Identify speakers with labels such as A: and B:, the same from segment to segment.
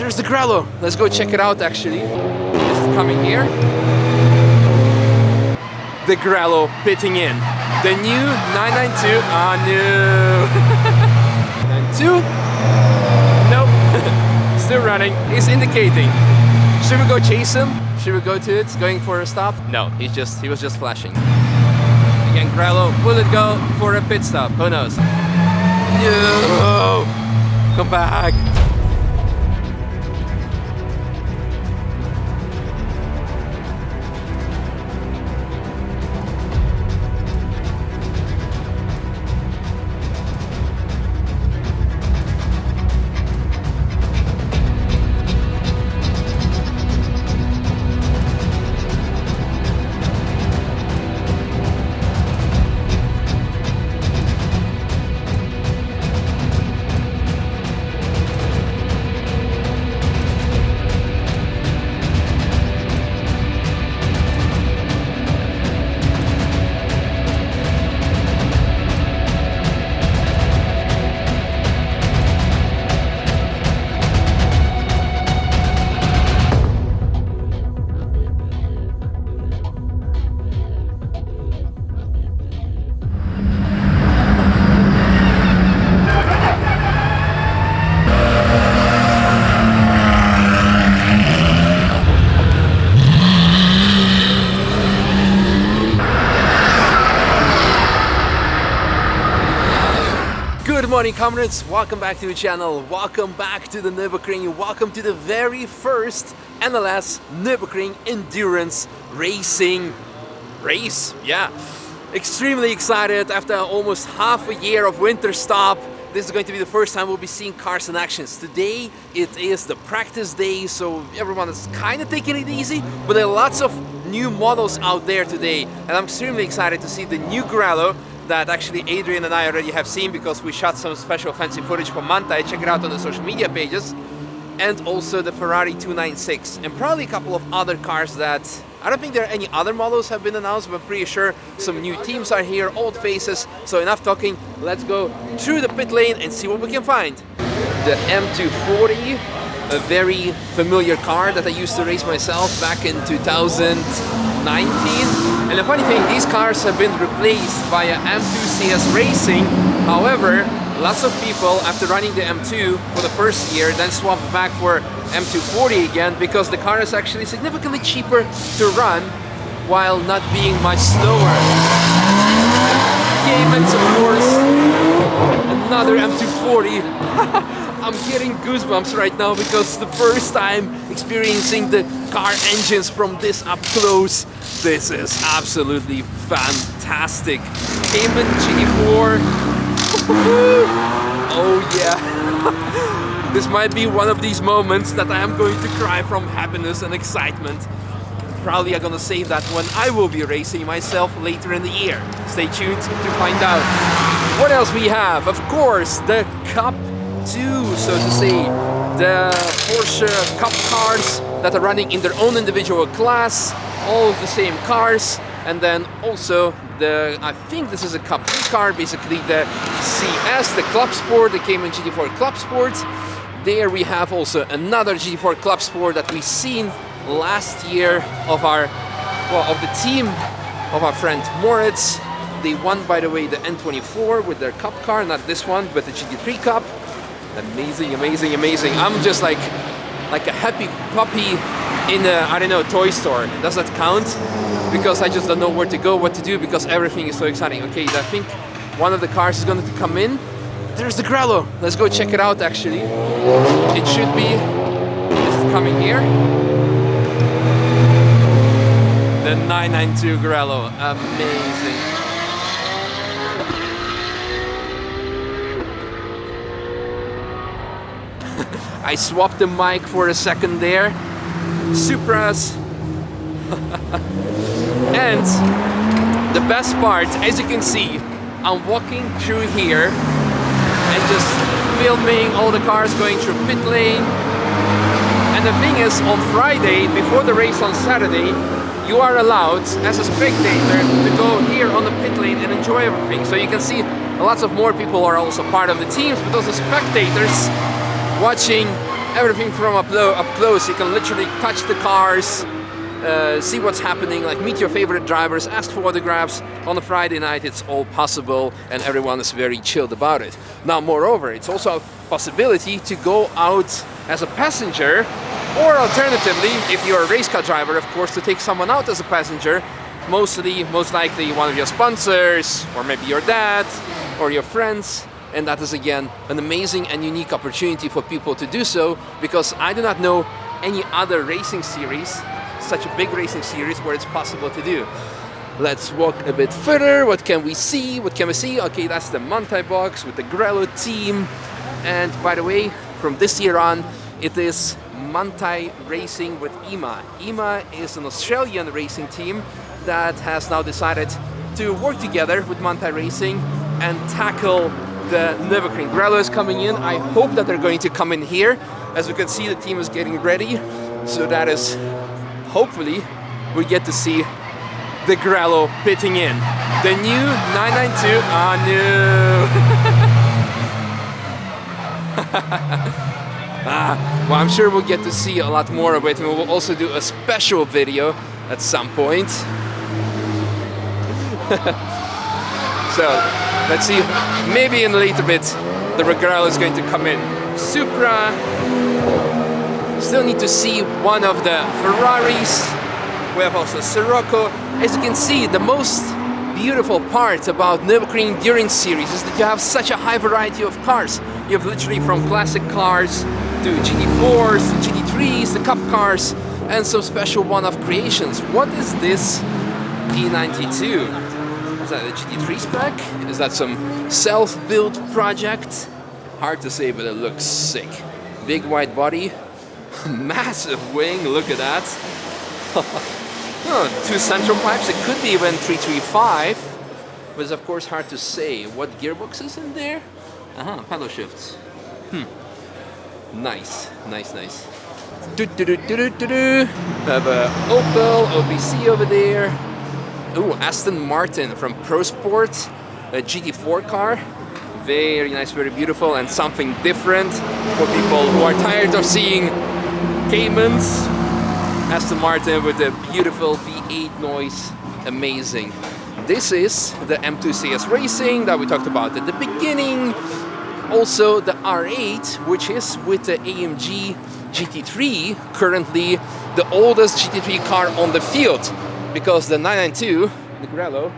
A: there's the Grello. Let's go check it out actually. This is coming here. The Grello pitting in. The new 992. Ah, no. 92. Nope. Still running. He's indicating. Should we go chase him? Should we go to it? Going for a stop? No, he was just flashing. Again, Grello, will it go for a pit stop? Who knows? No! Come back! Good morning, comrades, welcome back to the channel, welcome back to the Nürburgring, welcome to the very first NLS Nürburgring Endurance Racing race. Yeah, extremely excited after almost half a year of winter stop. This is going to be the first time we'll be seeing cars in actions. Today it is the practice day, so everyone is kind of taking it easy, but there are lots of new models out there today, and I'm extremely excited to see the new Grello that actually Adrian and I already have seen because we shot some special fancy footage for Manthey. Check it out on the social media pages. And also the Ferrari 296 and probably a couple of other cars that I don't think there are any other models have been announced, but I'm pretty sure some new teams are here, old faces. So enough talking, let's go through the pit lane and see what we can find. The M240, a very familiar car that I used to race myself back in 2019. And the funny thing, these cars have been replaced by a M2CS Racing. However, lots of people, after running the M2 for the first year, then swapped back for M240 again because the car is actually significantly cheaper to run while not being much slower. Caymans, of course, another M240. I'm getting goosebumps right now because the first time experiencing the car engines from this up close. This is absolutely fantastic. Cayman GT4. Oh yeah. This might be one of these moments that I am going to cry from happiness and excitement. Probably I'm gonna save that when I will be racing myself later in the year. Stay tuned to find out. What else we have? Of course, the Cup 2, so to say. The Porsche Cup cars that are running in their own individual class. All of the same cars. And then also the, I think this is a Cup 3 car, basically the CS, the Club Sport, the Cayman GT4 Club Sport. There we have also another GT4 Club Sport that we've seen last year of our, well, of the team of our friend Moritz. They won, by the way, the N24 with their Cup car, not this one, but the GT3 Cup. Amazing, amazing, amazing. I'm just like a happy puppy in a, I don't know, toy store. Does that count? Because I just don't know where to go, what to do, because everything is so exciting. Okay, I think one of the cars is going to come in. There's the Grello. Let's go check it out actually. It should be, this is coming here. The 992 Grello, amazing. I swapped the mic for a second there. Supras. And the best part, as you can see, I'm walking through here and just filming all the cars going through pit lane. And the thing is, on Friday, before the race on Saturday, you are allowed, as a spectator, to go here on the pit lane and enjoy everything. So you can see lots of more people are also part of the teams, but also spectators watching everything from up close. You can literally touch the cars, see what's happening, like meet your favorite drivers, ask for autographs. On a Friday night it's all possible and everyone is very chilled about it. Now moreover, it's also a possibility to go out as a passenger, or alternatively, if you're a race car driver, of course, to take someone out as a passenger, most likely one of your sponsors, or maybe your dad, or your friends. And that is again an amazing and unique opportunity for people to do so, because I do not know any other racing series, such a big racing series, where it's possible to do. Let's walk a bit further. What can we see? What can we see? Okay, that's the Manthey box with the Grello team. And by the way, from this year on, it is Manthey-Racing with IMA. IMA is an Australian racing team that has now decided to work together with Manthey-Racing and tackle the Nürburgring. Grello is coming in. I hope that they're going to come in here. As you can see, the team is getting ready. So that is, hopefully, we get to see the Grello pitting in. The new 992. Ah, no. Well, I'm sure we'll get to see a lot more of it, and we'll also do a special video at some point. So, let's see, maybe in a little bit the Grello is going to come in. Supra, still need to see one of the Ferraris. We have also Sirocco. As you can see, the most beautiful part about Nürburgring Endurance Series is that you have such a high variety of cars. You have literally from classic cars to GT4s, GT3s, the Cup cars, and some special one-off creations. What is this E92? Is that a GT3 spec? Is that some self-built project? Hard to say, but it looks sick. Big wide body, massive wing, look at that. Oh, 2 central pipes, it could be even 335, but it's of course hard to say. What gearbox is in there? Pedal shifts. Nice, nice, nice. We have a Opel, OPC over there. Ooh, Aston Martin from Pro Sport, a GT4 car. Very nice, very beautiful, and something different for people who are tired of seeing Caymans. Aston Martin with a beautiful V8 noise, amazing. This is the M2 CS Racing that we talked about at the beginning. Also the R8, which is with the AMG GT3, currently the oldest GT3 car on the field, because the 992, the Grello,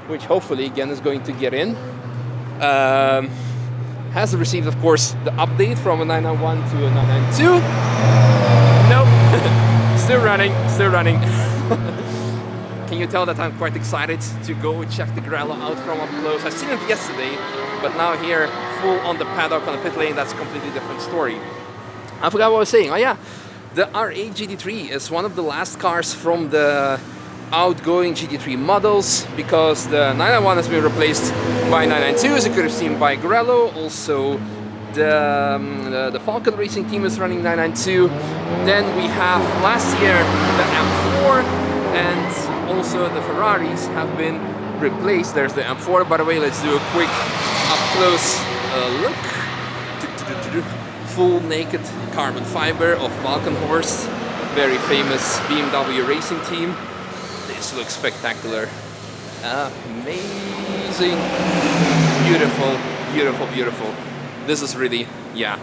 A: which hopefully again is going to get in, has received, of course, the update from a 991 to a 992. Nope. Still running, still running. Can you tell that I'm quite excited to go check the Grello out from up close? I've seen it yesterday, but now here, full on the paddock, on the pit lane, that's a completely different story. I forgot what I was saying. Oh yeah, the R8 GT3 is one of the last cars from the outgoing GT3 models, because the 991 has been replaced by 992, as you could have seen, by Grello. Also, the Falcon Racing team is running 992. Then we have last year the M4, and also the Ferraris have been replaced. There's the M4, by the way. Let's do a quick up close look. Full naked carbon fiber of Falkenhorst, very famous BMW racing team. This looks spectacular. Amazing. Beautiful, beautiful, beautiful. This is really, yeah,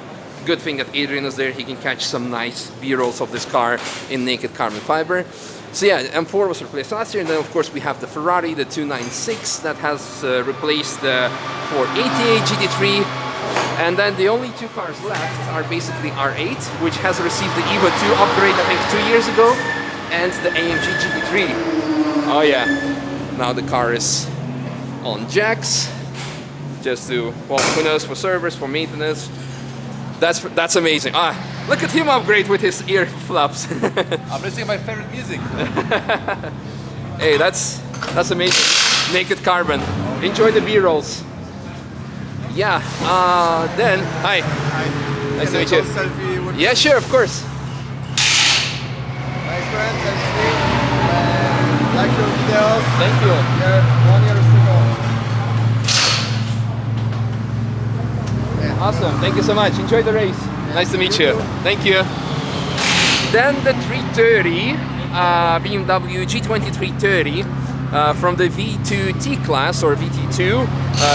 A: good thing that Adrian is there. He can catch some nice B-rolls of this car in naked carbon fiber. So yeah, M4 was replaced last year, and then of course we have the Ferrari, the 296, that has replaced the 488 GT3. And then the only 2 cars left are basically R8, which has received the Evo 2 upgrade, I think 2 years ago, and the AMG GT3. Oh yeah, now the car is on jacks, just to, well, who knows, for service, for maintenance. That's amazing. Look at him upgrade with his ear flaps.
B: I'm listening to my favorite music.
A: Hey, that's amazing. Naked carbon. Enjoy the B-rolls. Yeah, then, hi.
B: Hi.
A: Nice to meet you.
B: Selfie with
A: Yeah, sure, of course.
B: my friends and me. Like your videos.
A: Thank you.
B: Yeah, 1 year ago.
A: Awesome, thank you so much. Enjoy the race. Nice to meet you. Thank you. Then the 330, BMW G23 330 from the V2T class or VT2,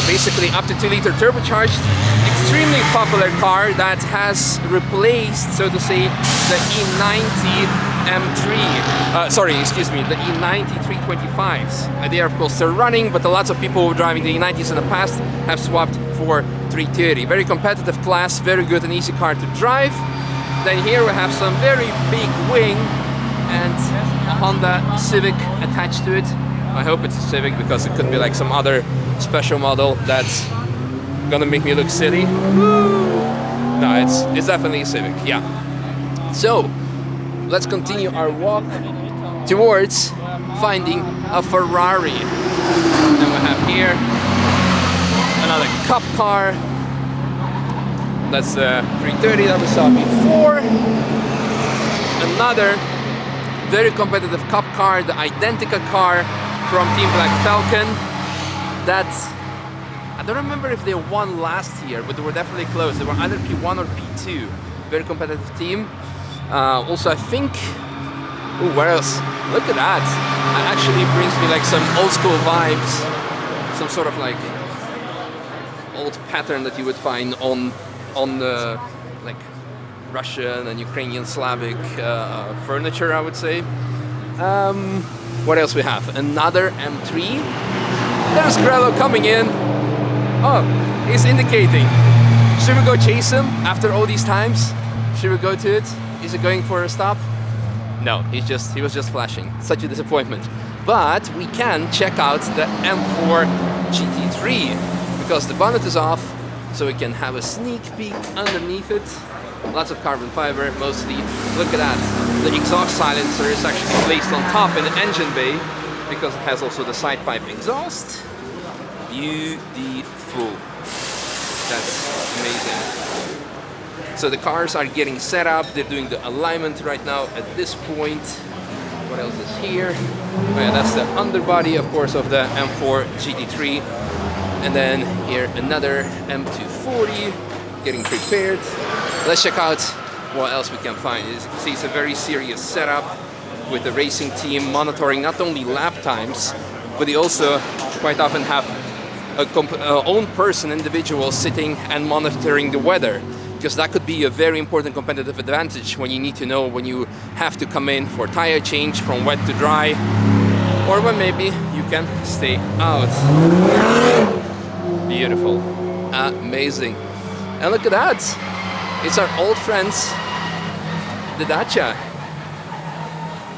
A: basically up to 2-liter turbocharged, extremely popular car that has replaced, so to say, the E90 M3. Sorry, excuse me, the E90 325s. They are of course still running, but lots of people who were driving the E90s in the past have swapped for 330. Very competitive class, very good and easy car to drive. Then here we have some very big wing and a Honda Civic attached to it. I hope it's a Civic because it could be like some other special model that's gonna make me look silly. No, it's definitely a Civic, yeah. So let's continue our walk towards finding a Ferrari. Then we have here another Cup car. That's the 330 that we saw before. Another very competitive Cup car, the Identica car from Team Black Falcon. That's, I don't remember if they won last year, but they were definitely close. They were either P1 or P2. Very competitive team. Also, I think, ooh, where else? Look at that. It actually brings me like some old school vibes. Some sort of like old pattern that you would find on the like Russian and Ukrainian Slavic furniture, I would say. What else we have? Another M3. There's Grello coming in. Oh, he's indicating. Should we go chase him after all these times? Should we go to it? Is he going for a stop? No, he was just flashing. Such a disappointment. But we can check out the M4 GT3 because the bonnet is off, so we can have a sneak peek underneath it. Lots of carbon fiber, mostly. Look at that. The exhaust silencer is actually placed on top in the engine bay because it has also the side pipe exhaust. Beautiful. That's amazing. So the cars are getting set up. They're doing the alignment right now at this point. What else is here? Oh yeah, that's the underbody, of course, of the M4 GT3. And then here another M240 getting prepared. Let's check out what else we can find. As you can see, it's a very serious setup with the racing team monitoring not only lap times, but they also quite often have a own person, individual, sitting and monitoring the weather, because that could be a very important competitive advantage when you need to know when you have to come in for tire change from wet to dry, or when maybe you can stay out. Beautiful. Amazing. And look at that. It's our old friends, the Dacia.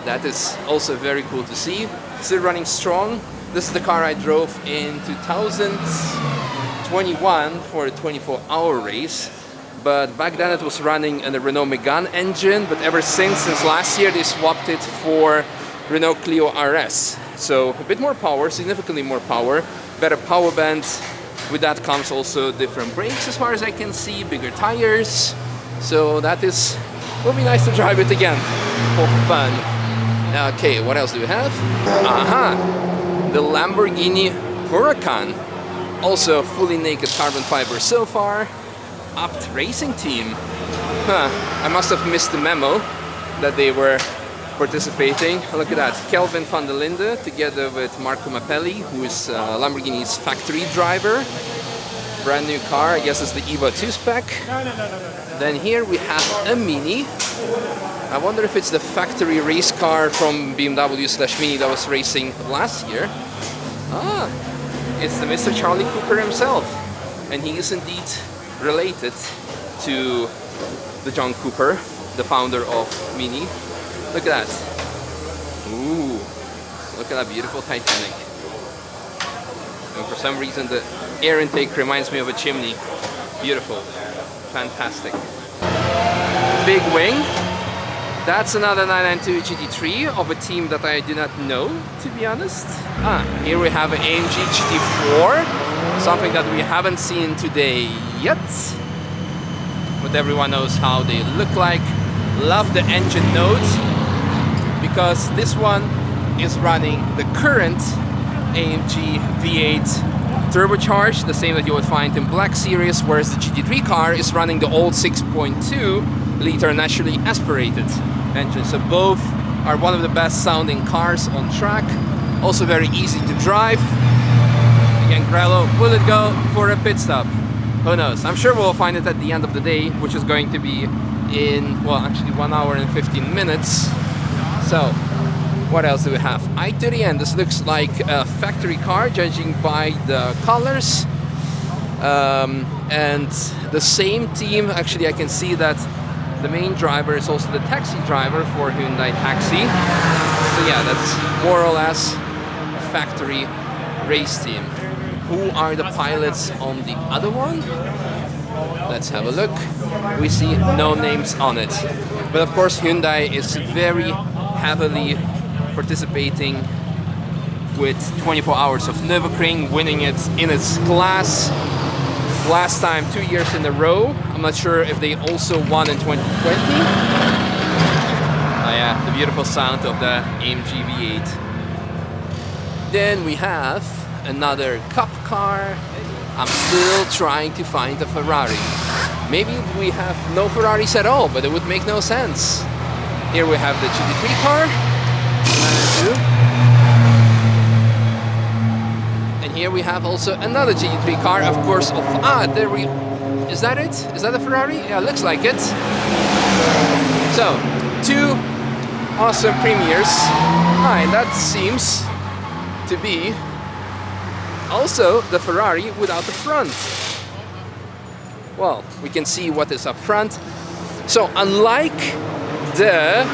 A: That is also very cool to see. Still running strong. This is the car I drove in 2021 for a 24-hour race. But back then it was running in a Renault Megane engine, but ever since last year they swapped it for Renault Clio RS. So a bit more power, significantly more power, better power band. With that comes also different brakes as far as I can see, bigger tires. So that will be nice to drive it again for fun. Okay, what else do we have? Aha! The Lamborghini Huracan. Also fully naked carbon fiber so far. Apt Racing Team. Huh, I must have missed the memo that they were participating. Look at that. Kelvin van der Linde together with Marco Mappelli, who is Lamborghini's factory driver. Brand new car, I guess it's the EVA 2 spec. No. Then here we have a Mini. I wonder if it's the factory race car from BMW/Mini that was racing last year. Ah, it's the Mr. Charlie Cooper himself. And he is indeed related to the John Cooper, the founder of Mini. Look at that. Ooh, look at that beautiful Titanic. And for some reason the air intake reminds me of a chimney. Beautiful. Fantastic. Big wing. That's another 992 GT3 of a team that I do not know, to be honest. Here we have an AMG GT4. Something that we haven't seen today yet. But everyone knows how they look like. Love the engine notes, because this one is running the current AMG V8 turbocharged, the same that you would find in Black Series, whereas the GT3 car is running the old 6.2 liter naturally aspirated engine. So both are one of the best sounding cars on track, also very easy to drive. Again, Grello, will it go for a pit stop? Who knows? I'm sure we'll find it at the end of the day, which is going to be in, well, actually 1 hour and 15 minutes. So, what else do we have? i30N, this looks like a factory car, judging by the colors. And the same team, actually I can see that the main driver is also the taxi driver for Hyundai Taxi. So yeah, that's more or less a factory race team. Who are the pilots on the other one? Let's have a look. We see no names on it. But of course Hyundai is very heavily participating with 24 hours of Nürburgring, winning it in its class. Last time 2 years in a row. I'm not sure if they also won in 2020. Oh yeah, the beautiful sound of the AMG V8. Then we have another Cup car. I'm still trying to find a Ferrari. Maybe we have no Ferraris at all, but it would make no sense. Here we have the GT3 car. And here we have also another GT3 car, of course. There we... Is that it? Is that a Ferrari? Yeah, looks like it. So, 2 awesome premieres. And that seems to be also the Ferrari without the front. Well, we can see what is up front. So unlike the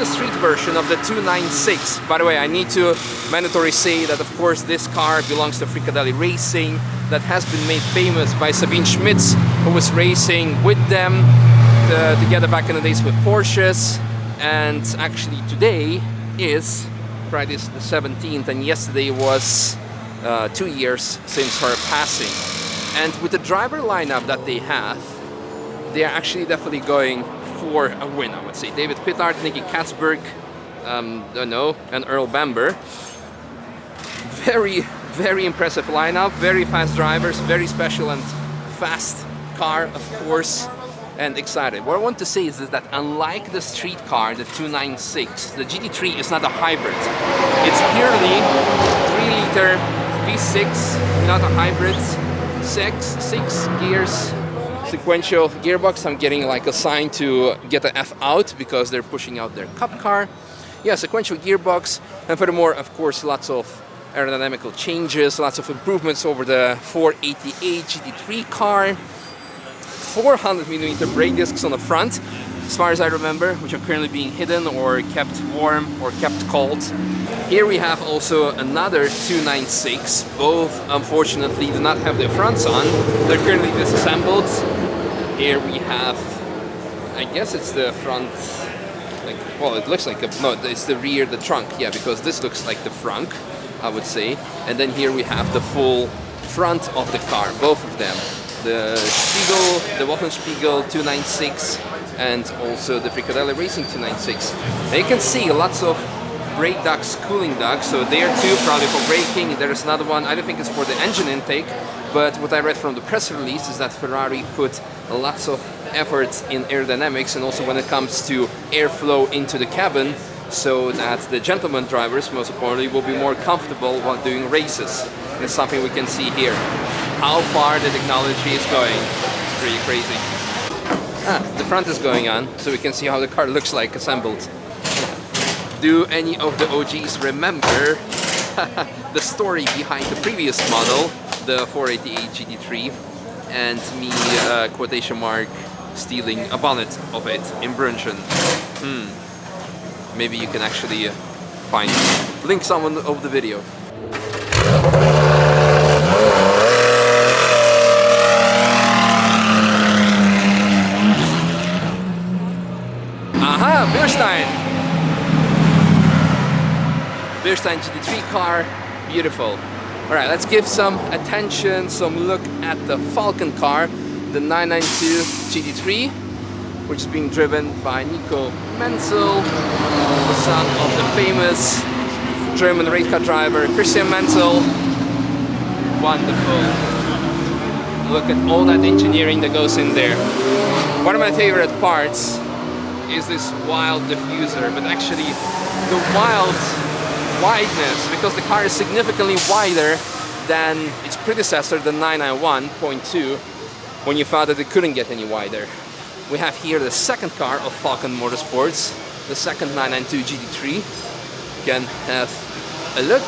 A: street version of the 296, by the way, I need to mandatory say that of course this car belongs to Manthey-Racing, that has been made famous by Sabine Schmitz, who was racing with them together back in the days with Porsches. And actually today is Friday the 17th, and yesterday was 2 years since her passing. And with the driver lineup that they have, they are actually definitely going for a win, I would say. David Pittard, Nicky Katzberg, and Earl Bamber. Very, very impressive lineup, very fast drivers, very special and fast car, of course, and excited. What I want to say is that unlike the street car, the 296, the GT3 is not a hybrid. It's purely 3-liter V6, not a hybrid, 6 gears, sequential gearbox. I'm getting like a sign to get the F out because they're pushing out their Cup car. Yeah, sequential gearbox, and furthermore, of course, lots of aerodynamical changes, lots of improvements over the 488 GT3 car. 400mm brake discs on the front, as far as I remember, which are currently being hidden or kept warm or kept cold. Here we have also another 296. Both, unfortunately, do not have their fronts on. They're currently disassembled. Here we have, I guess it's the front, like, well, it looks like no, it's the rear, the trunk, yeah, because this looks like the front, I would say. And then here we have the full front of the car, both of them. The Spiegel, the Wochenspiegel 296, and also the Manthey-Racing 296. And you can see lots of brake ducts, cooling ducts, so there too, probably for braking. There's another one, I don't think it's for the engine intake, but what I read from the press release is that Ferrari put lots of efforts in aerodynamics and also when it comes to airflow into the cabin, so that the gentleman drivers, most importantly, will be more comfortable while doing races. It's something we can see here. How far the technology is going. It's pretty crazy. The front is going on, so we can see how the car looks like assembled. Do any of the OGs remember the story behind the previous model, the 488 GT3, and me, quotation mark, stealing a bonnet of it in Brunchen? Maybe you can actually find link someone of the video. Aha, Beerstein GT3 car, beautiful. All right, let's give some attention, some look at the Falcon car, the 992 GT3, which is being driven by Nico Menzel, the son of the famous German race car driver Christian Menzel. wonderful. Look at all that engineering that goes in there. One of my favorite parts is this wild diffuser, but actually the wild wideness, because the car is significantly wider than its predecessor, the 991.2, when you found that it couldn't get any wider. We have here the second car of Falcon Motorsports, the second 992 GT3. You can have a look.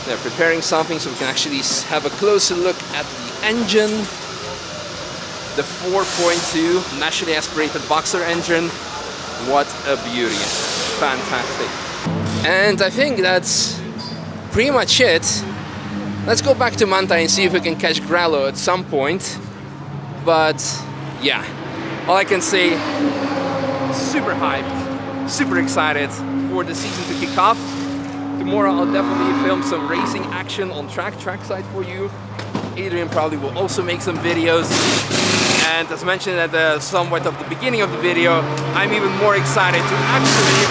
A: They're preparing something so we can actually have a closer look at the engine. The 4.2 naturally aspirated boxer engine. What a beauty. Fantastic. And I think that's pretty much it. Let's go back to Manthey and see if we can catch Grello at some point. But yeah, all I can say, super hyped, super excited for the season to kick off. Tomorrow I'll definitely film some racing action on trackside for you. Adrian probably will also make some videos. And as mentioned at the somewhat of the beginning of the video, I'm even more excited to actually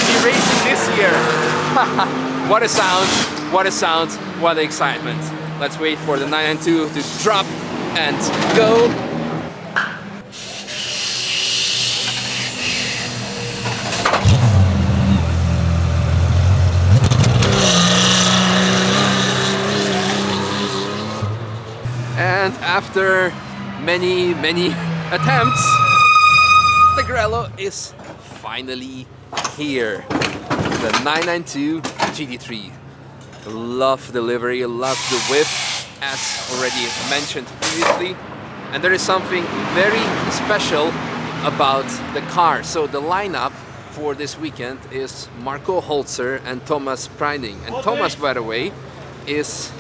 A: be racing this year. What a sound, what a sound, what an excitement. Let's wait for the 992 to drop and go. And after many attempts, the Grello is finally here. The 992 GT3. Love the livery, love the whip, as already mentioned previously. And there is something very special about the car. So the lineup for this weekend is Marco Holzer and Thomas Preining. And Thomas, by the way, is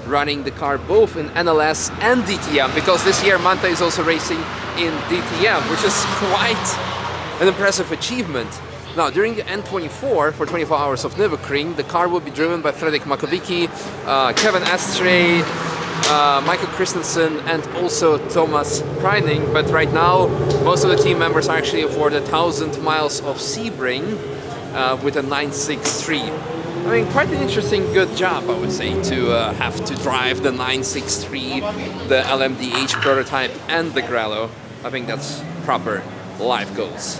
A: running the car both in NLS and DTM, because this year Manthey is also racing in DTM, which is quite an impressive achievement. Now, during the N24, for 24 hours of Nürburgring, the car will be driven by Fredrik Makowicki, Kevin Astray, Michael Christensen, and also Thomas Preining. But right now, most of the team members are actually for the 1,000 miles of Sebring with a 963. I mean, quite an interesting, good job, I would say, to have to drive the 963, the LMDH prototype, and the Grello. I think that's proper life goals.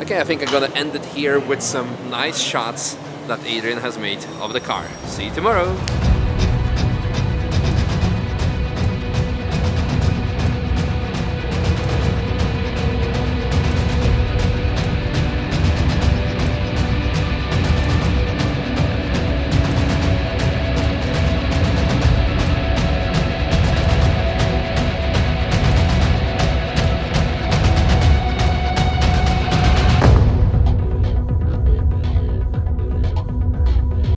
A: Okay, I think I'm gonna end it here with some nice shots that Adrian has made of the car. See you tomorrow!